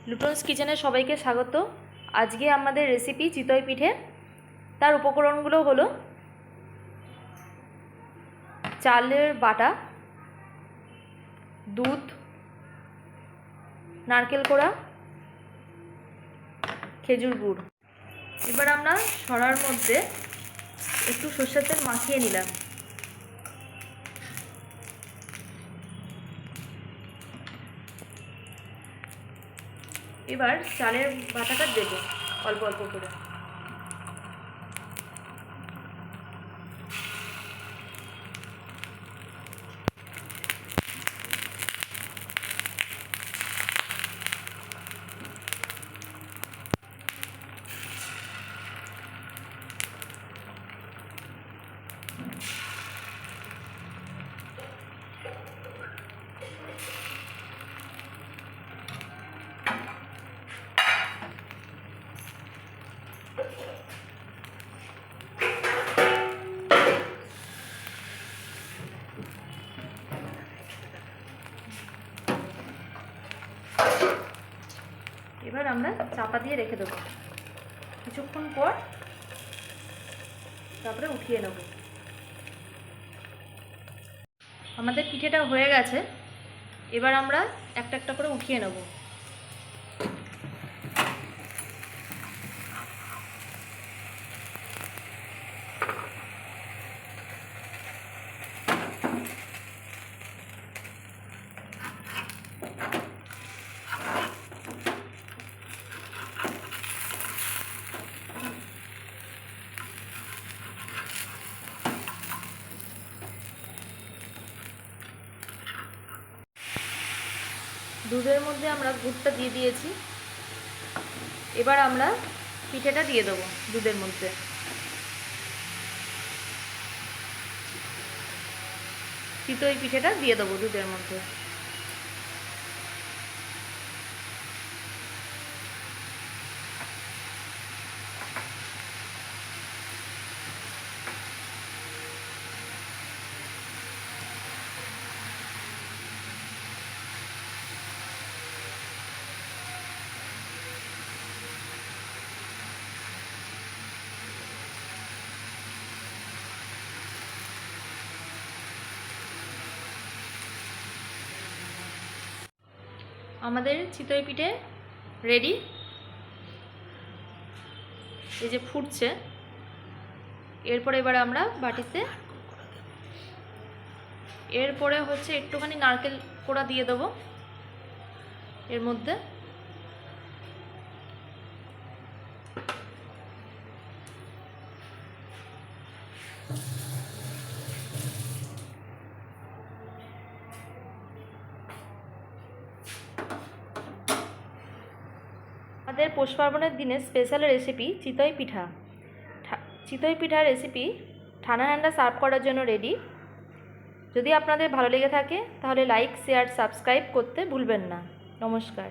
লুটনস কিচেনে সবাইকে স্বাগত। আজকে আমাদের রেসিপি চিতই পিঠে। তার উপকরণগুলো হলো চালের বাটা, দুধ, নারকেল কোড়া, খেজুর গুড়। এবার আমরা সরার মধ্যে একটু সরষের তেল মাখিয়ে নিলাম। এবার চালের বাটাটা দেব অল্প অল্প করে। এবার আমরা চাপা দিয়ে রেখে দেবো, কিছুক্ষণ পর তারপরে উঠিয়ে নেব। আমাদের পিঠেটা হয়ে গেছে, এবার আমরা একটা একটা করে উঠিয়ে নেব। দুধের মধ্যে আমরা গুড়টা দিয়ে দিয়েছি। এবার আমরা পিঠেটা দিয়ে দেবো দুধের মধ্যে। চিতই পিঠেটা দিয়ে দেবো দুধের মধ্যে। আমাদের চিতই পিঠে রেডি। এই যে ফুটছে। এরপরে এবার আমরা বাটিতে, এরপরে হচ্ছে একটুখানি নারকেল কোড়া দিয়ে দেবো এর মধ্যে। আমাদের পৌষ পার্বণের দিনে স্পেশাল রেসিপি চিতই পিঠা। চিতই পিঠার রেসিপি ঠান্ডা ঠান্ডা সার্ভ করার জন্য রেডি। যদি আপনাদের ভালো লেগে থাকে তাহলে লাইক, শেয়ার, সাবস্ক্রাইব করতে ভুলবেন না। নমস্কার।